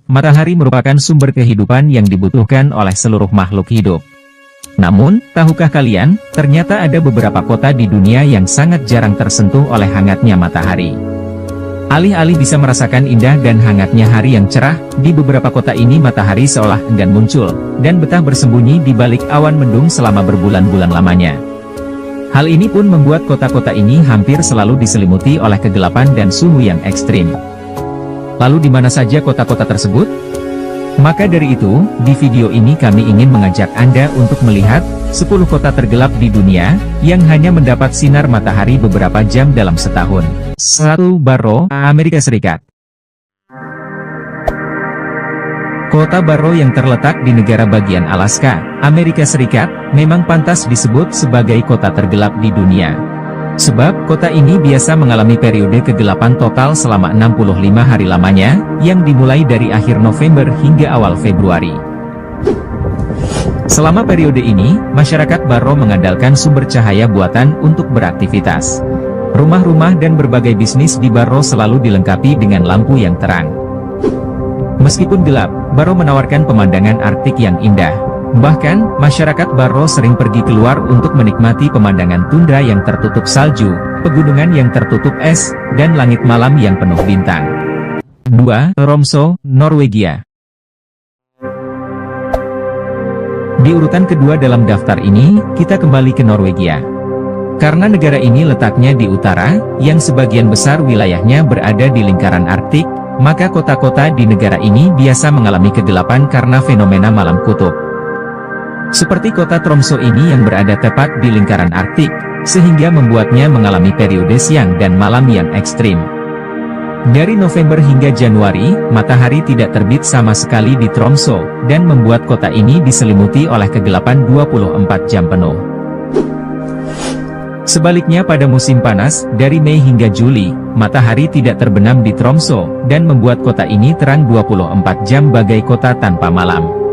matahari merupakan sumber kehidupan yang dibutuhkan oleh seluruh makhluk hidup. Namun, tahukah kalian, ternyata ada beberapa kota di dunia yang sangat jarang tersentuh oleh hangatnya matahari. Alih-alih bisa merasakan indah dan hangatnya hari yang cerah, di beberapa kota ini matahari seolah enggan muncul, dan betah bersembunyi di balik awan mendung selama berbulan-bulan lamanya. Hal ini pun membuat kota-kota ini hampir selalu diselimuti oleh kegelapan dan suhu yang ekstrim. Lalu di mana saja kota-kota tersebut? Maka dari itu, di video ini kami ingin mengajak Anda untuk melihat 10 kota tergelap di dunia, yang hanya mendapat sinar matahari beberapa jam dalam setahun. 1. Barrow, Amerika Serikat. Kota Barrow yang terletak di negara bagian Alaska, Amerika Serikat, memang pantas disebut sebagai kota tergelap di dunia. Sebab, kota ini biasa mengalami periode kegelapan total selama 65 hari lamanya, yang dimulai dari akhir November hingga awal Februari. Selama periode ini, masyarakat Barrow mengandalkan sumber cahaya buatan untuk beraktivitas. Rumah-rumah dan berbagai bisnis di Barrow selalu dilengkapi dengan lampu yang terang. Meskipun gelap, Barrow menawarkan pemandangan Arktik yang indah. Bahkan, masyarakat Barrow sering pergi keluar untuk menikmati pemandangan tundra yang tertutup salju, pegunungan yang tertutup es, dan langit malam yang penuh bintang. 2. Tromsø, Norwegia. Di urutan kedua dalam daftar ini, kita kembali ke Norwegia. Karena negara ini letaknya di utara, yang sebagian besar wilayahnya berada di lingkaran Arktik, maka kota-kota di negara ini biasa mengalami kegelapan karena fenomena malam kutub. Seperti kota Tromsø ini yang berada tepat di lingkaran Arktik, sehingga membuatnya mengalami periode siang dan malam yang ekstrim. Dari November hingga Januari, matahari tidak terbit sama sekali di Tromsø, dan membuat kota ini diselimuti oleh kegelapan 24 jam penuh. Sebaliknya pada musim panas, dari Mei hingga Juli, matahari tidak terbenam di Tromsø, dan membuat kota ini terang 24 jam bagai kota tanpa malam.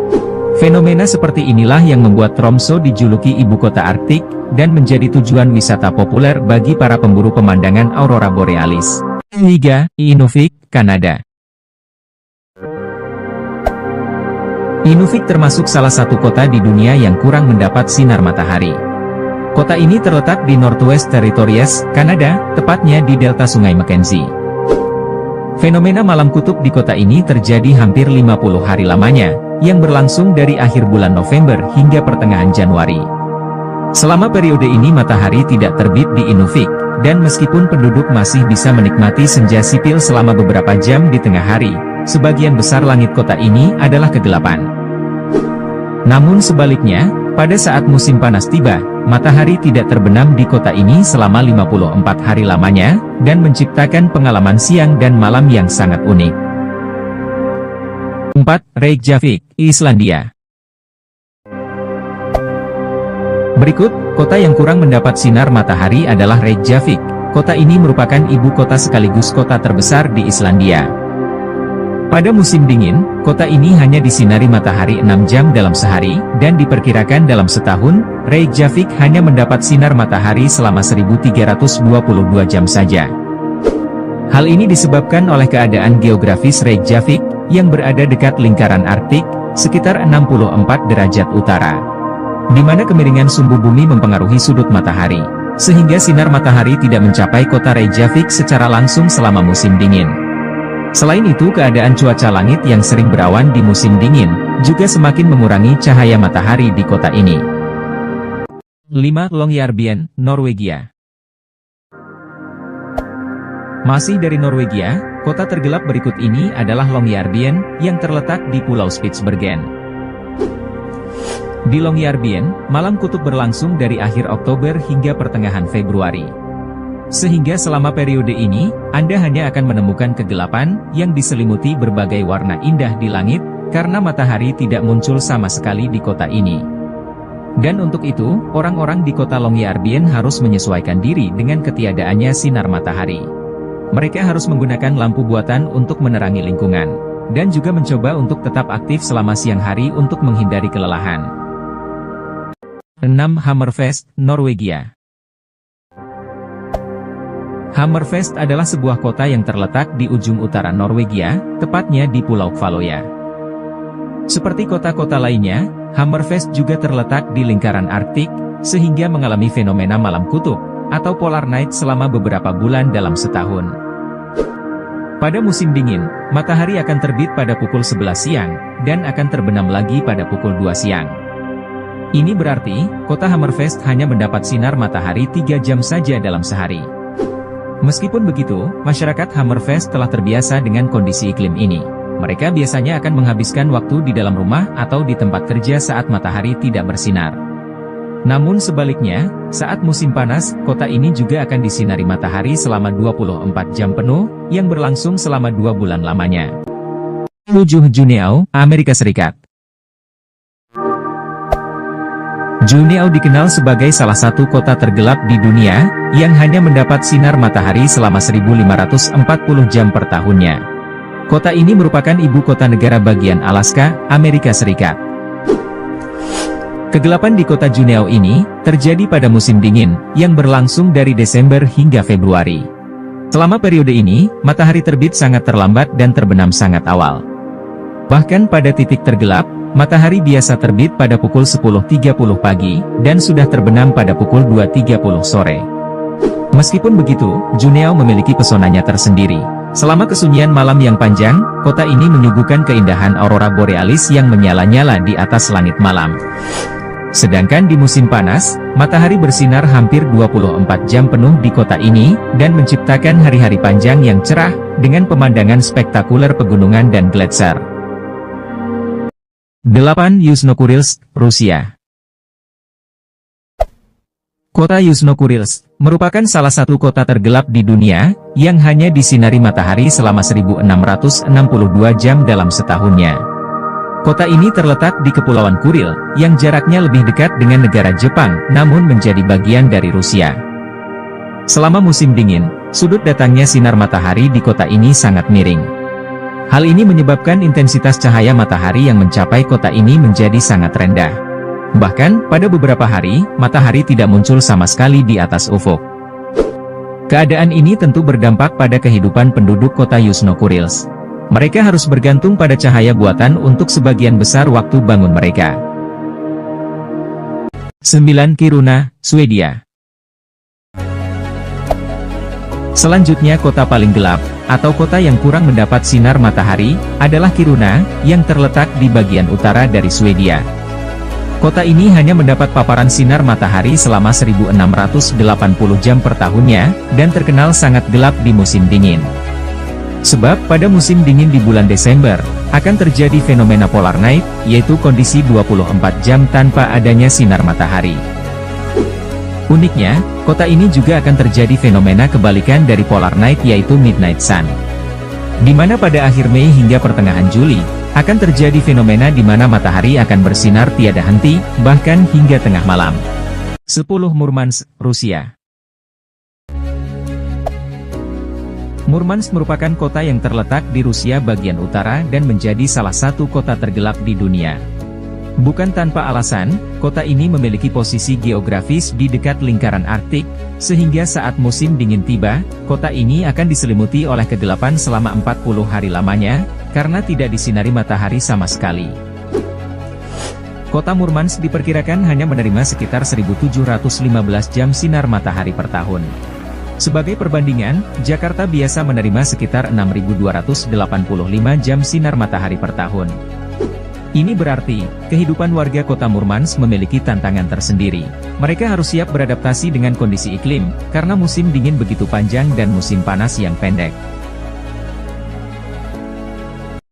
Fenomena seperti inilah yang membuat Tromsø dijuluki ibu kota Arktik, dan menjadi tujuan wisata populer bagi para pemburu pemandangan aurora borealis. 3. Inuvik, Kanada. Inuvik termasuk salah satu kota di dunia yang kurang mendapat sinar matahari. Kota ini terletak di Northwest Territories, Kanada, tepatnya di delta Sungai Mackenzie. Fenomena malam kutub di kota ini terjadi hampir 50 hari lamanya, yang berlangsung dari akhir bulan November hingga pertengahan Januari. Selama periode ini matahari tidak terbit di Inuvik, dan meskipun penduduk masih bisa menikmati senja sipil selama beberapa jam di tengah hari, sebagian besar langit kota ini adalah kegelapan. Namun sebaliknya, pada saat musim panas tiba, matahari tidak terbenam di kota ini selama 54 hari lamanya, dan menciptakan pengalaman siang dan malam yang sangat unik. 4. Reykjavik, Islandia. Berikut, kota yang kurang mendapat sinar matahari adalah Reykjavik. Kota ini merupakan ibu kota sekaligus kota terbesar di Islandia. Pada musim dingin, kota ini hanya disinari matahari 6 jam dalam sehari, dan diperkirakan dalam setahun, Reykjavik hanya mendapat sinar matahari selama 1322 jam saja. Hal ini disebabkan oleh keadaan geografis Reykjavik, yang berada dekat lingkaran Arktik, sekitar 64 derajat utara. Di mana kemiringan sumbu bumi mempengaruhi sudut matahari, sehingga sinar matahari tidak mencapai kota Reykjavik secara langsung selama musim dingin. Selain itu, keadaan cuaca langit yang sering berawan di musim dingin, juga semakin mengurangi cahaya matahari di kota ini. 5. Longyearbyen, Norwegia. Masih dari Norwegia, kota tergelap berikut ini adalah Longyearbyen, yang terletak di Pulau Spitsbergen. Di Longyearbyen, malam kutub berlangsung dari akhir Oktober hingga pertengahan Februari. Sehingga selama periode ini, Anda hanya akan menemukan kegelapan, yang diselimuti berbagai warna indah di langit, karena matahari tidak muncul sama sekali di kota ini. Dan untuk itu, orang-orang di kota Longyearbyen harus menyesuaikan diri dengan ketiadaannya sinar matahari. Mereka harus menggunakan lampu buatan untuk menerangi lingkungan, dan juga mencoba untuk tetap aktif selama siang hari untuk menghindari kelelahan. 6. Hammerfest, Norwegia. Hammerfest adalah sebuah kota yang terletak di ujung utara Norwegia, tepatnya di Pulau Kvaløya. Seperti kota-kota lainnya, Hammerfest juga terletak di lingkaran Arktik, sehingga mengalami fenomena malam kutub, atau polar night selama beberapa bulan dalam setahun. Pada musim dingin, matahari akan terbit pada pukul 11 siang, dan akan terbenam lagi pada pukul 2 siang. Ini berarti, kota Hammerfest hanya mendapat sinar matahari 3 jam saja dalam sehari. Meskipun begitu, masyarakat Hammerfest telah terbiasa dengan kondisi iklim ini. Mereka biasanya akan menghabiskan waktu di dalam rumah atau di tempat kerja saat matahari tidak bersinar. Namun sebaliknya, saat musim panas, kota ini juga akan disinari matahari selama 24 jam penuh, yang berlangsung selama 2 bulan lamanya. 7 Juneau, Amerika Serikat. Juneau dikenal sebagai salah satu kota tergelap di dunia, yang hanya mendapat sinar matahari selama 1540 jam per tahunnya. Kota ini merupakan ibu kota negara bagian Alaska, Amerika Serikat. Kegelapan di kota Juneau ini, terjadi pada musim dingin, yang berlangsung dari Desember hingga Februari. Selama periode ini, matahari terbit sangat terlambat dan terbenam sangat awal. Bahkan pada titik tergelap, matahari biasa terbit pada pukul 10.30 pagi, dan sudah terbenam pada pukul 2.30 sore. Meskipun begitu, Juneau memiliki pesonanya tersendiri. Selama kesunyian malam yang panjang, kota ini menyuguhkan keindahan aurora borealis yang menyala-nyala di atas langit malam. Sedangkan di musim panas, matahari bersinar hampir 24 jam penuh di kota ini, dan menciptakan hari-hari panjang yang cerah, dengan pemandangan spektakuler pegunungan dan gletser. 8 Yuzhno-Kurilsk, Rusia. Kota Yuzhno-Kurilsk merupakan salah satu kota tergelap di dunia, yang hanya disinari matahari selama 1662 jam dalam setahunnya. Kota ini terletak di Kepulauan Kuril, yang jaraknya lebih dekat dengan negara Jepang, namun menjadi bagian dari Rusia. Selama musim dingin, sudut datangnya sinar matahari di kota ini sangat miring. Hal ini menyebabkan intensitas cahaya matahari yang mencapai kota ini menjadi sangat rendah. Bahkan, pada beberapa hari, matahari tidak muncul sama sekali di atas ufuk. Keadaan ini tentu berdampak pada kehidupan penduduk kota Yuzhno-Kurilsk. Mereka harus bergantung pada cahaya buatan untuk sebagian besar waktu bangun mereka. 9 Kiruna, Swedia. Selanjutnya kota paling gelap, atau kota yang kurang mendapat sinar matahari, adalah Kiruna, yang terletak di bagian utara dari Swedia. Kota ini hanya mendapat paparan sinar matahari selama 1680 jam per tahunnya, dan terkenal sangat gelap di musim dingin. Sebab pada musim dingin di bulan Desember, akan terjadi fenomena polar night, yaitu kondisi 24 jam tanpa adanya sinar matahari. Uniknya, kota ini juga akan terjadi fenomena kebalikan dari polar night yaitu midnight sun. Di mana pada akhir Mei hingga pertengahan Juli, akan terjadi fenomena di mana matahari akan bersinar tiada henti, bahkan hingga tengah malam. 10 Murmansk, Rusia. Murmansk merupakan kota yang terletak di Rusia bagian utara dan menjadi salah satu kota tergelap di dunia. Bukan tanpa alasan, kota ini memiliki posisi geografis di dekat lingkaran Arktik, sehingga saat musim dingin tiba, kota ini akan diselimuti oleh kegelapan selama 40 hari lamanya, karena tidak disinari matahari sama sekali. Kota Murmansk diperkirakan hanya menerima sekitar 1.715 jam sinar matahari per tahun. Sebagai perbandingan, Jakarta biasa menerima sekitar 6.285 jam sinar matahari per tahun. Ini berarti, kehidupan warga kota Murmansk memiliki tantangan tersendiri. Mereka harus siap beradaptasi dengan kondisi iklim, karena musim dingin begitu panjang dan musim panas yang pendek.